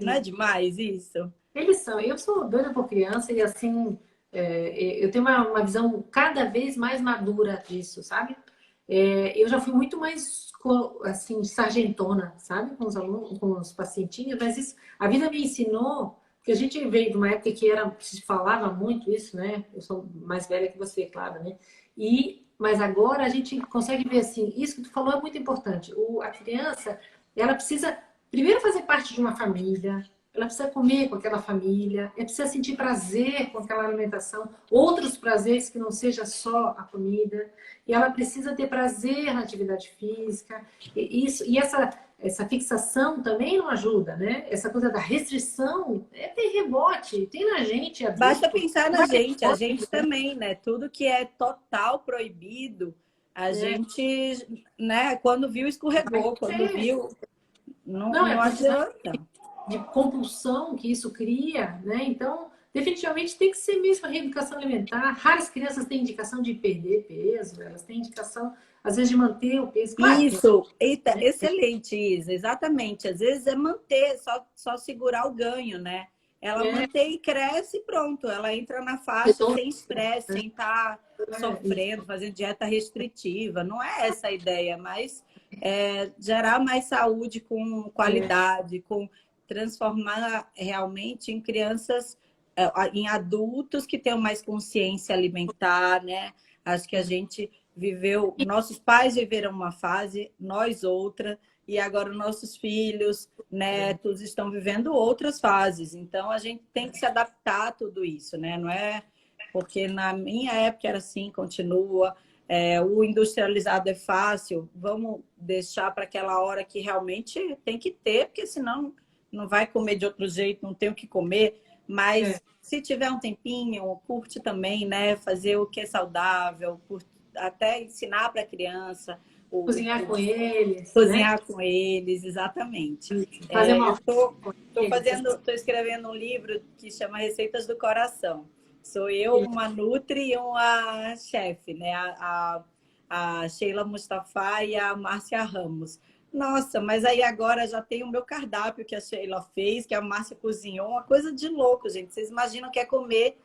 Não é demais isso? Eles são. Eu sou doida por criança e assim, eu tenho uma visão cada vez mais madura disso, sabe? Eu já fui muito mais assim, sargentona, sabe? Com os alunos, com os pacientinhos, mas isso, a vida me ensinou, porque a gente veio de uma época que se falava muito isso, né? Eu sou mais velha que você, claro, né? Mas agora a gente consegue ver assim, isso que tu falou é muito importante. A criança, ela precisa primeiro fazer parte de uma família, ela precisa comer com aquela família, ela precisa sentir prazer com aquela alimentação, outros prazeres que não seja só a comida, e ela precisa ter prazer na atividade física. E essa fixação também não ajuda, né? Essa coisa da restrição tem rebote, tem na gente Basta adulto. pensar na gente, a gente também, né? Tudo que é total proibido, a É, gente, né? Quando viu, escorregou. Quando viu, não, é não a quantidade adianta. de compulsão que isso cria, né? Então, definitivamente tem que ser mesmo a reeducação alimentar. Raras crianças têm indicação de perder peso, elas têm indicação, às vezes, de manter o peso. Claro, tem, Isso, eita, né? excelente, Isa, exatamente. Às vezes é manter, só segurar o ganho, né? Ela É, mantém e cresce e pronto. Ela entra na faixa retorno, sem estresse, né? sem estar Isso. sofrendo, fazendo dieta restritiva. Não é essa a ideia, mas gerar mais saúde com É, qualidade, com transformar realmente em crianças, em adultos que tenham mais consciência alimentar, né? Acho que a gente viveu, nossos pais viveram uma fase, nós outra, e agora nossos filhos, netos estão vivendo outras fases. Então a gente tem que se adaptar a tudo isso, né? Não é porque na minha época era assim, continua. O industrializado é fácil, vamos deixar para aquela hora que realmente tem que ter, porque senão não vai comer de outro jeito, não tem o que comer. é. Mas se tiver um tempinho, curte também, né? Fazer o que é saudável, até ensinar para a criança, Cozinhar com eles, né? cozinhar com eles, exatamente. Fazer Eu uma estou eles. escrevendo um livro que chama Receitas do Coração. Sou eu, uma nutri e uma chefe, né? A Sheila Mustafa e a Márcia Ramos. Nossa, mas aí agora já tem o meu cardápio que a Sheila fez, que a Márcia cozinhou, uma coisa de louco, gente. Vocês imaginam que é comer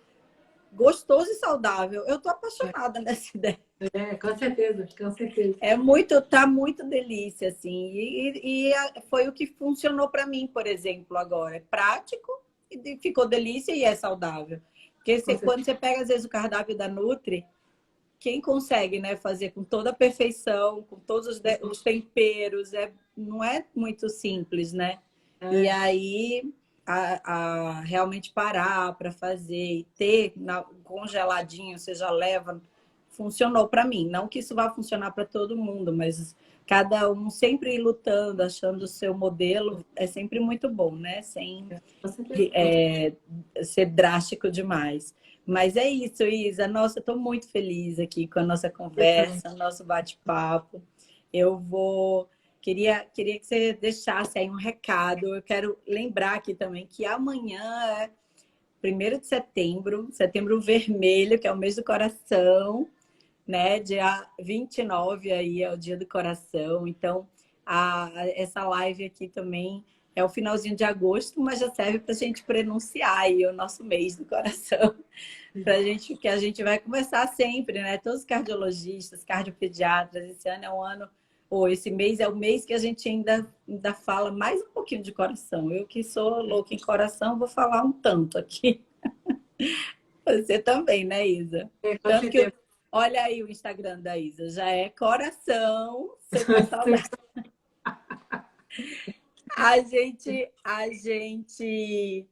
gostoso e saudável. Eu tô apaixonada nessa ideia. Com certeza, com certeza. Tá muito delícia, assim. Foi o que funcionou para mim, por exemplo, agora. É prático e ficou delícia e é saudável. Porque Com certeza. quando você pega, às vezes, o cardápio da Nutri, quem consegue, né, fazer com toda a perfeição, com todos os temperos, não é muito simples, né? E É, aí, realmente parar para fazer e ter congeladinho, você já leva, funcionou para mim. Não que isso vá funcionar para todo mundo, mas cada um sempre ir lutando, achando o seu modelo, é sempre muito bom, né? Sem com certeza. ser drástico demais. Mas é isso, Isa. Nossa, eu estou muito feliz aqui com a nossa Eu também. conversa, nosso bate-papo. Eu vou. Queria que você deixasse aí um recado. Eu quero lembrar aqui também que amanhã é 1º de setembro, setembro vermelho, que é o mês do coração, né? Dia 29 aí é o dia do coração. Então, essa live aqui também é o finalzinho de agosto, mas já serve para a gente pronunciar aí o nosso mês do coração. Pra gente, que a gente vai conversar sempre, né? Todos os cardiologistas, cardiopediatras, esse ano é um ano Ou esse mês é o mês que a gente ainda fala mais um pouquinho de coração. Eu que sou louca em coração, vou falar um tanto aqui. Você também, né, Isa? Com Tanto que, certeza. olha aí o Instagram da Isa, já é coração, super saudável. A gente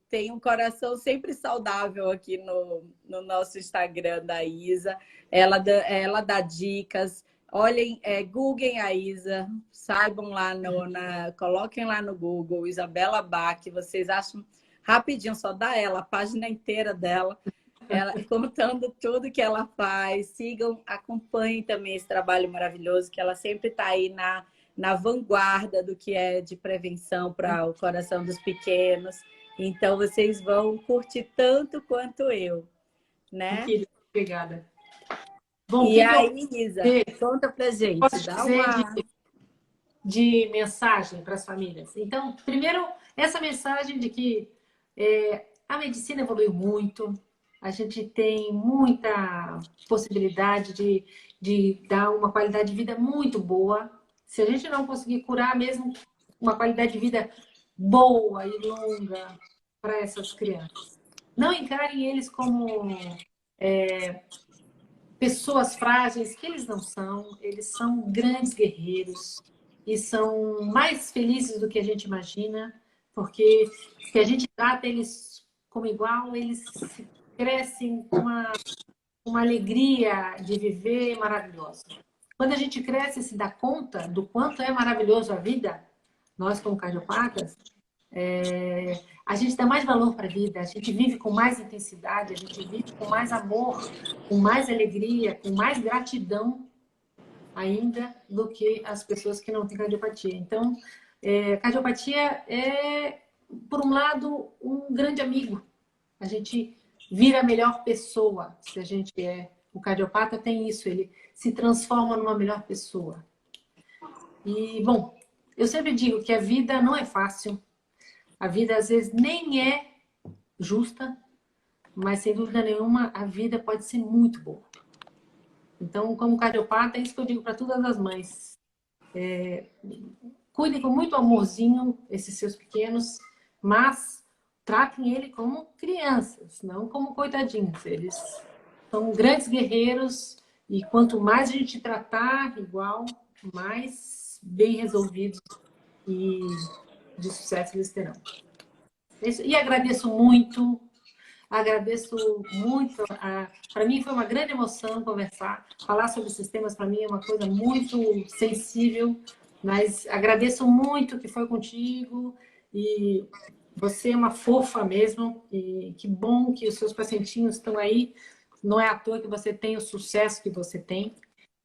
tem um coração sempre saudável aqui no nosso Instagram da Isa. Ela dá dicas. Olhem, googlem a Isa, saibam lá, coloquem lá no Google, Isabela Bach, vocês acham rapidinho, só dá ela, a página inteira dela, ela contando tudo que ela faz. Sigam, acompanhem também esse trabalho maravilhoso, que ela sempre está aí na vanguarda do que é de prevenção para o coração dos pequenos. Então, vocês vão curtir tanto quanto eu, né? Querida, obrigada. Bom, o E que que eu aí, Isa, conta pra gente, posso dá dizer uma... de mensagem para as famílias? Então, primeiro, essa mensagem de que a medicina evoluiu muito, a gente tem muita possibilidade de dar uma qualidade de vida muito boa. Se a gente não conseguir curar mesmo uma qualidade de vida boa e longa para essas crianças, não encarem eles como pessoas frágeis, que eles são grandes guerreiros e são mais felizes do que a gente imagina, porque se a gente trata eles como igual, eles crescem com uma alegria de viver maravilhosa. Quando a gente cresce e se dá conta do quanto é maravilhoso a vida, nós como cardiopatas, a gente dá mais valor para a vida, a gente vive com mais intensidade, a gente vive com mais amor, com mais alegria, com mais gratidão ainda do que as pessoas que não têm cardiopatia. Então, cardiopatia é, por um lado, um grande amigo. A gente vira a melhor pessoa se a gente é. O cardiopata tem isso, ele se transforma numa melhor pessoa. E, bom, eu sempre digo que a vida não é fácil. A vida, às vezes, nem é justa, mas, sem dúvida nenhuma, a vida pode ser muito boa. Então, como cardiopata, é isso que eu digo para todas as mães. Cuidem com muito amorzinho esses seus pequenos, mas tratem ele como crianças, não como coitadinhos. Eles são grandes guerreiros e quanto mais a gente tratar igual, mais bem resolvidos e de sucesso eles terão. E agradeço muito. Para mim foi uma grande emoção conversar, falar sobre esses temas para mim é uma coisa muito sensível, mas agradeço muito que foi contigo e você é uma fofa mesmo e que bom que os seus pacientinhos estão aí. Não é à toa que você tem o sucesso que você tem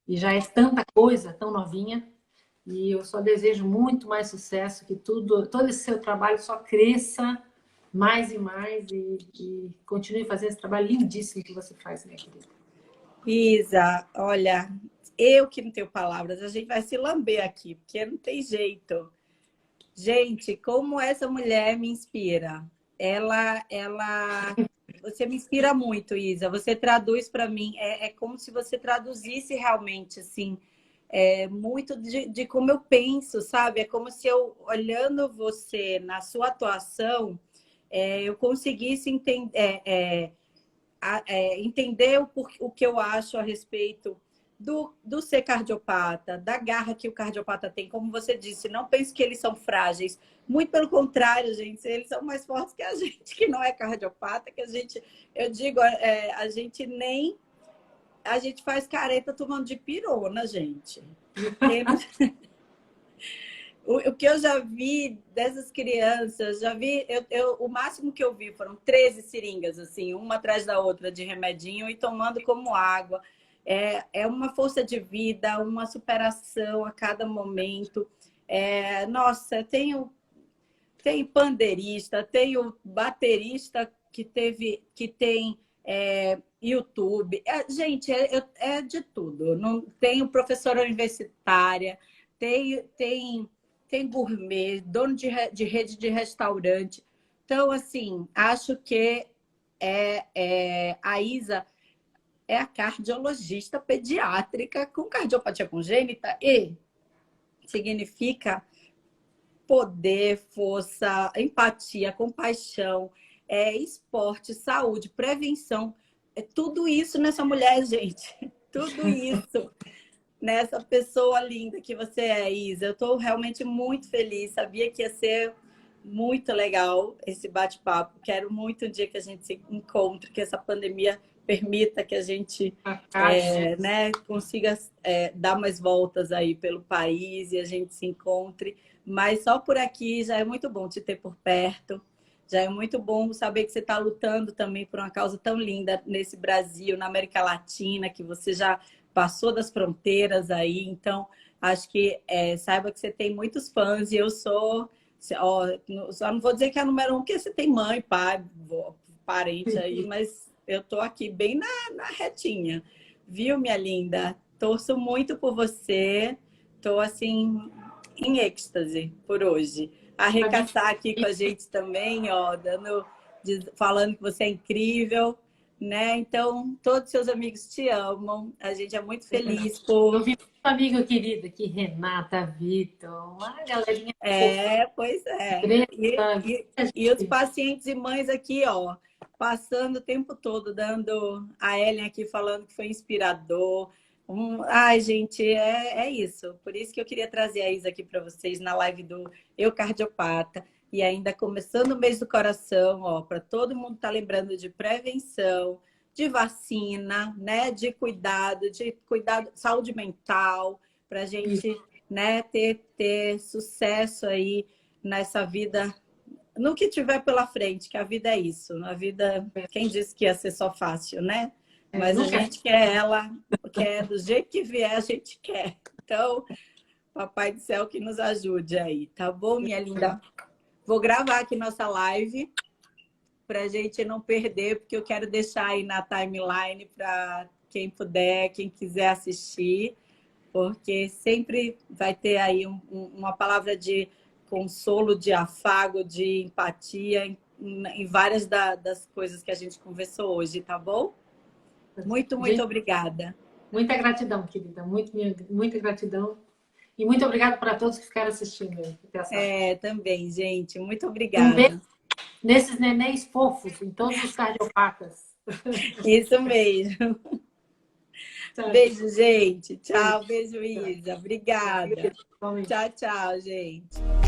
e já é tanta coisa, tão novinha. E eu só desejo muito mais sucesso, que todo esse seu trabalho só cresça mais e mais e continue fazendo esse trabalho lindíssimo que você faz, minha querida. Isa, olha, eu que não tenho palavras, a gente vai se lamber aqui, porque não tem jeito. Gente, como essa mulher me inspira. Você me inspira muito, Isa. Você traduz para mim, é como se você traduzisse realmente, assim, muito de como eu penso, sabe? É como se eu, olhando você na sua atuação, eu conseguisse entender o que eu acho a respeito do ser cardiopata, da garra que o cardiopata tem. Como você disse, não pense que eles são frágeis. Muito pelo contrário, gente, eles são mais fortes que a gente que não é cardiopata, que a gente, eu digo, a gente nem... A gente faz careta tomando de pirona, gente. Temos... O que eu já vi dessas crianças, já vi, o máximo que eu vi foram 13 seringas, assim, uma atrás da outra de remedinho e tomando como água. É uma força de vida, uma superação a cada momento. Nossa, tem pandeirista, tem o baterista que tem YouTube. Gente, é de tudo. Não, tem professora universitária, tem gourmet, dono de rede de restaurante. Então, assim, acho que a Isa é a cardiologista pediátrica com cardiopatia congênita e significa poder, força, empatia, compaixão, esporte, saúde, prevenção. É tudo isso nessa mulher, gente. Tudo isso nessa pessoa linda que você é, Isa. Eu estou realmente muito feliz. Sabia que ia ser muito legal esse bate-papo. Quero muito um dia que a gente se encontre, que essa pandemia permita que a gente né, consiga dar mais voltas aí pelo país e a gente se encontre. Mas só por aqui já é muito bom te ter por perto. Já é muito bom saber que você está lutando também por uma causa tão linda nesse Brasil, na América Latina, que você já passou das fronteiras aí. Então, acho que saiba que você tem muitos fãs e eu sou... Ó, só não vou dizer que é a número 1, porque você tem mãe, pai, parente aí, mas eu tô aqui bem na retinha. Viu, minha linda? Torço muito por você. Tô, assim, em êxtase por hoje. Arrecaçar aqui com a gente também, ó, falando que você é incrível, né? Então, todos os seus amigos te amam. A gente é muito feliz por... Eu vi um amigo querido aqui, Renata, Vitor, uma galerinha fofa. Pois é. Brenda, E os pacientes e mães aqui, ó, passando o tempo todo, dando a Ellen aqui falando que foi inspirador. Ai, gente, é isso. Por isso que eu queria trazer a Isa aqui para vocês na live do Eu Cardiopata. E ainda começando o mês do coração, ó, para todo mundo estar lembrando de prevenção, de vacina, né? De cuidado, saúde mental, para a gente, né, ter sucesso aí nessa vida, no que tiver pela frente, que a vida é isso. A vida, quem disse que ia ser só fácil, né? Mas a gente quer do jeito que vier, a gente quer. Então, Papai do Céu que nos ajude aí, tá bom, minha linda? Vou gravar aqui nossa live para a gente não perder, porque eu quero deixar aí na timeline para quem puder, quem quiser assistir, porque sempre vai ter aí uma palavra de consolo, de afago, de empatia em várias das coisas que a gente conversou hoje, tá bom? Muito obrigada. Muita gratidão, querida. Muita gratidão. E muito obrigada para todos que ficaram assistindo. Também, gente. Muito Um obrigada. beijo nesses nenéns fofos, em todos os cardiopatas. Isso mesmo. Tchau. Beijo, gente. Tchau. Beijo, Isa. Obrigada. Tchau, gente.